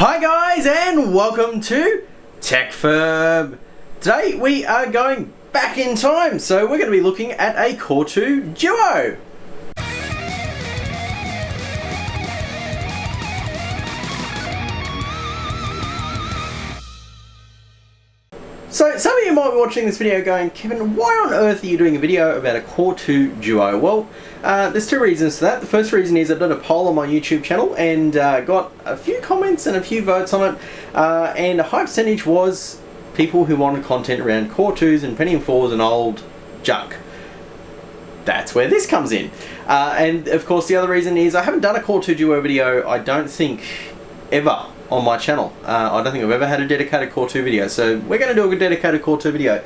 Hi guys, and welcome to TechFurb. Today we are going back in time, so we're going to be looking at a Core 2 Duo. So some of you might be watching this video going, Kevin, why on earth are you doing a video about a Core 2 Duo? Well, there's two reasons for that. The first reason is I've done a poll on my YouTube channel and got a few comments and a few votes on it, and a high percentage was people who wanted content around Core 2s and Pentium 4s and old junk. That's where this comes in. And of course the other reason is I haven't done a Core 2 Duo video, I don't think, ever on my channel. I don't think I've ever had a dedicated Core 2 video, so we're going to do a dedicated Core 2 video.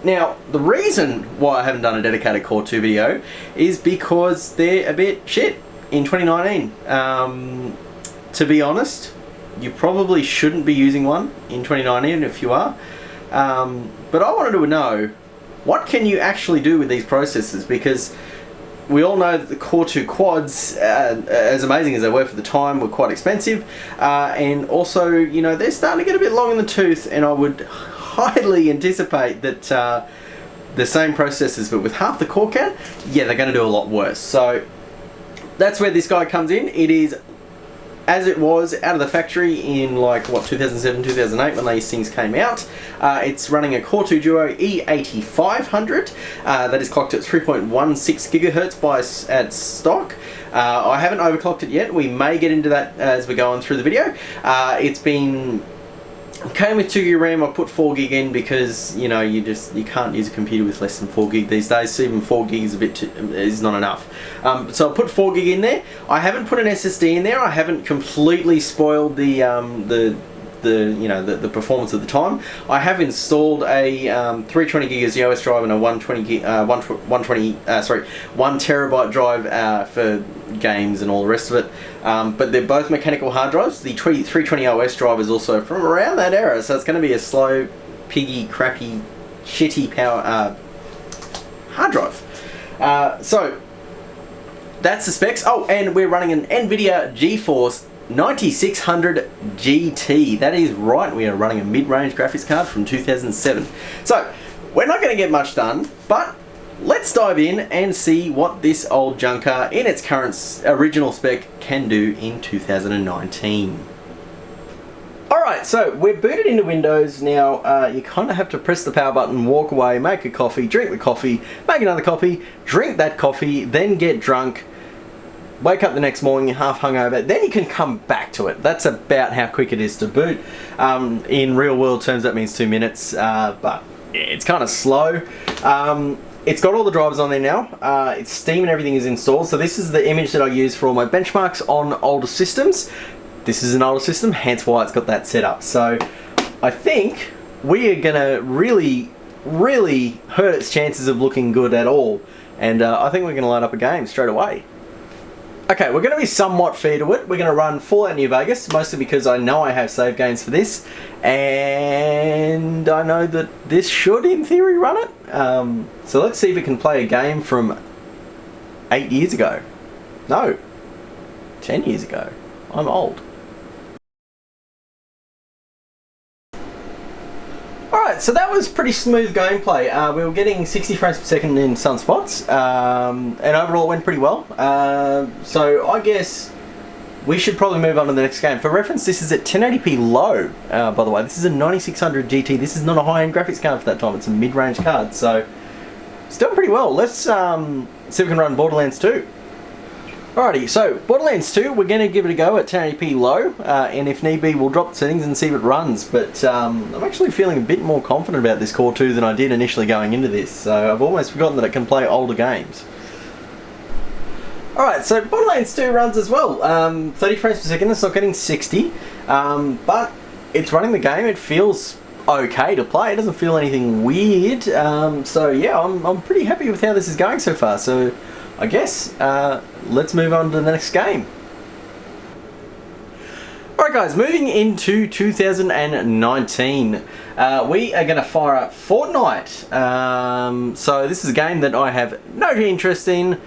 Now, the reason why I haven't done a dedicated Core 2 video is because they're a bit shit in 2019. To be honest, you probably shouldn't be using one in 2019 if you are. But I wanted to know, what can you actually do with these processors? Because we all know that the Core 2 quads, as amazing as they were for the time, were quite expensive, and also, you know, they're starting to get a bit long in the tooth, and I would highly anticipate that the same processors but with half the core count, yeah, they're going to do a lot worse. So that's where this guy comes in. It is as it was out of the factory in, like, what, 2007, 2008 when these things came out. It's running a Core 2 Duo E8500 that is clocked at 3.16 gigahertz at stock. I haven't overclocked it yet. We may get into that as we go on through the video. It came with 2 gig RAM. I put 4 gig in because, you know, you can't use a computer with less than 4 gig these days. So even 4 gig is not enough. So I put 4 gig in there. I haven't put an SSD in there. I haven't completely spoiled the performance at the time. I have installed a 320 gig ZOS drive and a 1 terabyte drive for games and all the rest of it. But they're both mechanical hard drives. The 320 OS drive is also from around that era, so it's going to be a slow, piggy, crappy, shitty power hard drive. So that's the specs. Oh, and we're running an NVIDIA GeForce 9600 GT. That is right, we are running a mid-range graphics card from 2007. So we're not going to get much done, but let's dive in and see what this old junker in its current original spec can do in 2019. Alright, so we're booted into Windows now. You kind of have to press the power button, walk away, make a coffee, drink the coffee, make another coffee, drink that coffee, then get drunk, wake up the next morning, you're half hungover, then you can come back to it. That's about how quick it is to boot. In real world terms, that means 2 minutes, but yeah, it's kind of slow. It's got all the drivers on there now. It's Steam and everything is installed. So this is the image that I use for all my benchmarks on older systems. This is an older system, hence why it's got that set up. So I think we are gonna really hurt its chances of looking good at all. And I think we're gonna load up a game straight away. Okay, we're going to be somewhat fair to it. We're going to run Fallout New Vegas, mostly because I know I have save games for this, and I know that this should, in theory, run it. So let's see if we can play a game from 8 years ago. No, 10 years ago. I'm old. Alright, so that was pretty smooth gameplay. We were getting 60 frames per second in some spots, and overall it went pretty well. So I guess we should probably move on to the next game. For reference, this is at 1080p low, by the way. This is a 9600 GT. This is not a high-end graphics card for that time. It's a mid-range card, so it's done pretty well. Let's see if we can run Borderlands 2. Alrighty, so Borderlands 2, we're going to give it a go at 1080p low, and if need be, we'll drop the settings and see if it runs. But I'm actually feeling a bit more confident about this Core 2 than I did initially going into this, so I've almost forgotten that it can play older games. Alright, so Borderlands 2 runs as well. 30 frames per second, it's not getting 60, but it's running the game. It feels okay to play. It doesn't feel anything weird, so yeah, I'm pretty happy with how this is going so far. So I guess let's move on to the next game. Alright guys, moving into 2019, we are going to fire up Fortnite. So this is a game that I have no interest in.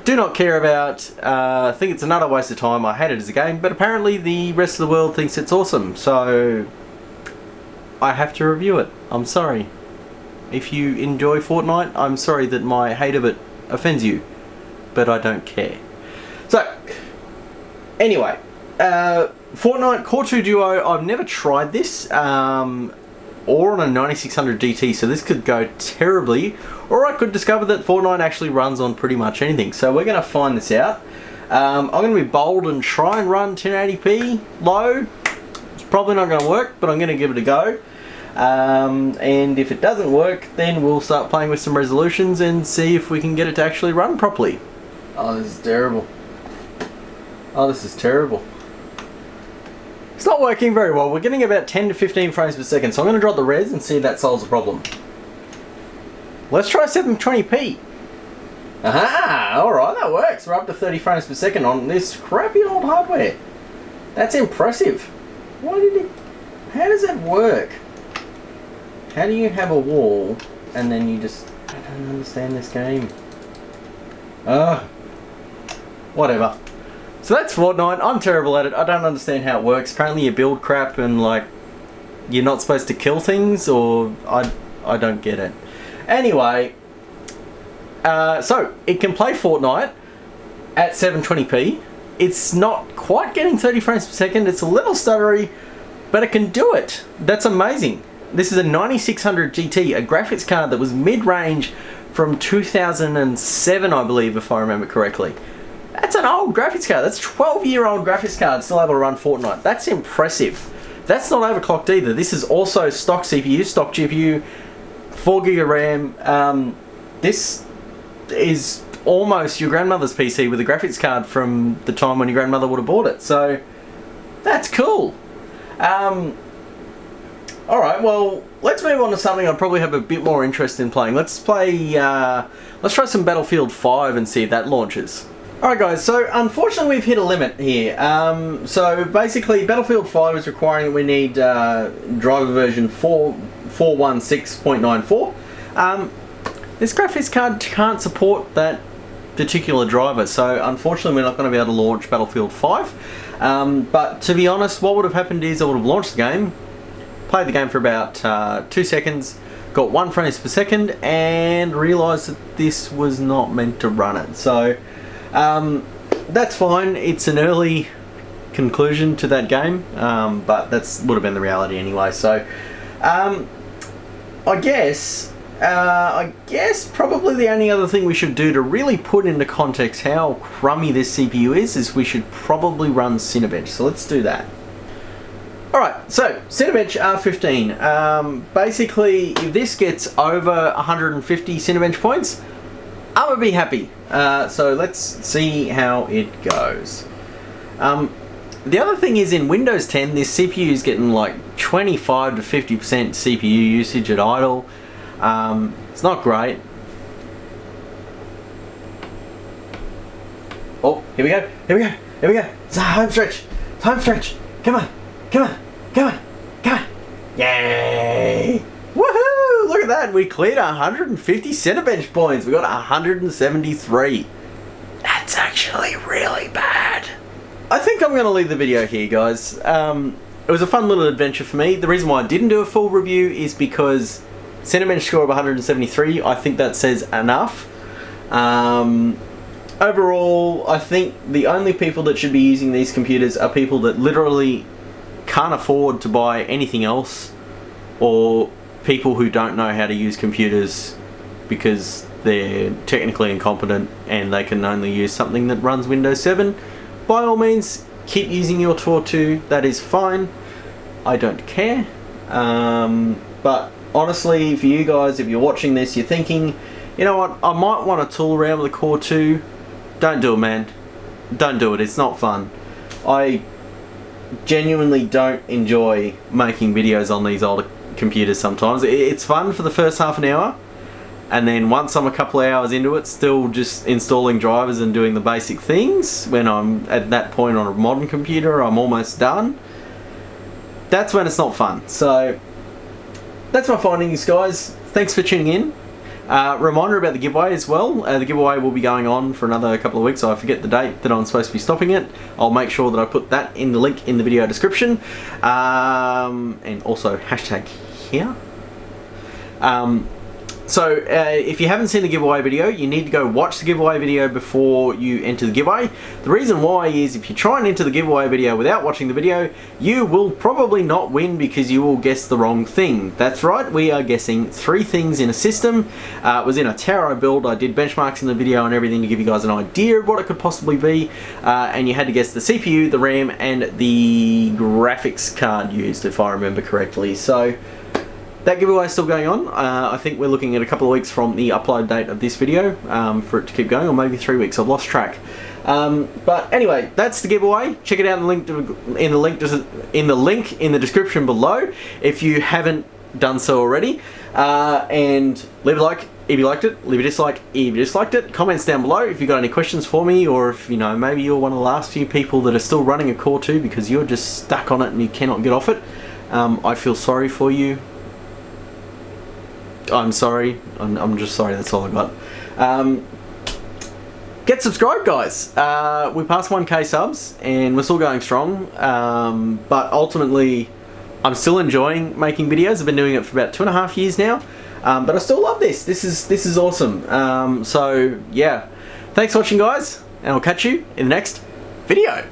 do not care about. I think it's another waste of time. I hate it as a game, but apparently the rest of the world thinks it's awesome, so I have to review it. I'm sorry. If you enjoy Fortnite, I'm sorry that my hate of it offends you, but I don't care. So, anyway, Fortnite Core 2 Duo, I've never tried this, or on a 9600 GT, so this could go terribly, or I could discover that Fortnite actually runs on pretty much anything. So we're going to find this out. I'm going to be bold and try and run 1080p low. It's probably not going to work, but I'm going to give it a go. And if it doesn't work, then we'll start playing with some resolutions and see if we can get it to actually run properly. Oh, this is terrible. Oh, this is terrible. It's not working very well. We're getting about 10 to 15 frames per second, so I'm going to drop the res and see if that solves the problem. Let's try 720p. Aha! Alright, that works. We're up to 30 frames per second on this crappy old hardware. That's impressive. Why did it... How does that work? How do you have a wall and then you just... I don't understand this game. Whatever. So that's Fortnite. I'm terrible at it. I don't understand how it works. Apparently you build crap and like you're not supposed to kill things, or I don't get it. Anyway, so it can play Fortnite at 720p. It's not quite getting 30 frames per second. It's a little stuttery, but it can do it. That's amazing. This is a 9600 GT, a graphics card that was mid-range from 2007, I believe, if I remember correctly. That's an old graphics card. That's a 12-year-old graphics card still able to run Fortnite. That's impressive. That's not overclocked either. This is also stock CPU, stock GPU, 4GB of RAM. This is almost your grandmother's PC with a graphics card from the time when your grandmother would have bought it. So that's cool. Alright, well, let's move on to something I'd probably have a bit more interest in playing. Let's try some Battlefield 5 and see if that launches. Alright guys, so unfortunately we've hit a limit here. So basically Battlefield 5 is requiring that we need driver version 416.94. This graphics card can't support that particular driver, so unfortunately we're not going to be able to launch Battlefield 5. But to be honest, what would have happened is I would have launched the game, played the game for about 2 seconds, got 1 frames per second, and realised that this was not meant to run it. So that's fine. It's an early conclusion to that game, but that's would have been the reality anyway. So I guess probably the only other thing we should do to really put into context how crummy this CPU is we should probably run Cinebench. So let's do that. Alright, so Cinebench R15. Basically, if this gets over 150 Cinebench points, I'm going to be happy. So let's see how it goes. The other thing is in Windows 10, this CPU is getting like 25 to 50% CPU usage at idle. It's not great. Oh, here we go, here we go, here we go. It's a home stretch, it's a home stretch. Come on, come on, come on, come on. Yay! Woohoo! Look at that, we cleared 150 Cinebench points. We got 173. That's actually really bad. I think I'm going to leave the video here, guys. It was a fun little adventure for me. The reason why I didn't do a full review is because Cinebench score of 173, I think that says enough. Overall, I think the only people that should be using these computers are people that literally can't afford to buy anything else, or people who don't know how to use computers because they're technically incompetent and they can only use something that runs Windows 7. By all means, keep using your Tor 2, that is fine. I don't care. But honestly, for you guys, if you're watching this, you're thinking, you know what, I might want to tool around with the Core 2, don't do it, man. Don't do it, it's not fun. I genuinely don't enjoy making videos on these older computers sometimes. It's fun for the first half an hour, and then once I'm a couple of hours into it, still just installing drivers and doing the basic things. When I'm at that point on a modern computer, I'm almost done. That's when it's not fun. So that's my findings, guys. Thanks for tuning in. Reminder about the giveaway as well. The giveaway will be going on for another couple of weeks. I forget the date that I'm supposed to be stopping it. I'll make sure that I put that in the link in the video description. And also hashtag here. So if you haven't seen the giveaway video, you need to go watch the giveaway video before you enter the giveaway. The reason why is if you try and enter the giveaway video without watching the video, you will probably not win because you will guess the wrong thing. That's right, we are guessing 3 things in a system. It was in a tower I built. I did benchmarks in the video and everything to give you guys an idea of what it could possibly be. And you had to guess the CPU, the RAM, and the graphics card used, if I remember correctly. So that giveaway is still going on. I think we're looking at a couple of weeks from the upload date of this video for it to keep going, or maybe 3 weeks. I've lost track. But anyway, that's the giveaway. Check it out in the link in the description below if you haven't done so already. And leave a like if you liked it. Leave a dislike if you disliked it. Comments down below if you've got any questions for me, or if you know maybe you're one of the last few people that are still running a Core 2 because you're just stuck on it and you cannot get off it. I feel sorry for you. I'm sorry. I'm just sorry. That's all I got. Get subscribed, guys. We passed 1K subs and we're still going strong. But ultimately, I'm still enjoying making videos. I've been doing it for about 2.5 years now. But I still love this. This is awesome. So yeah, thanks for watching, guys, and I'll catch you in the next video.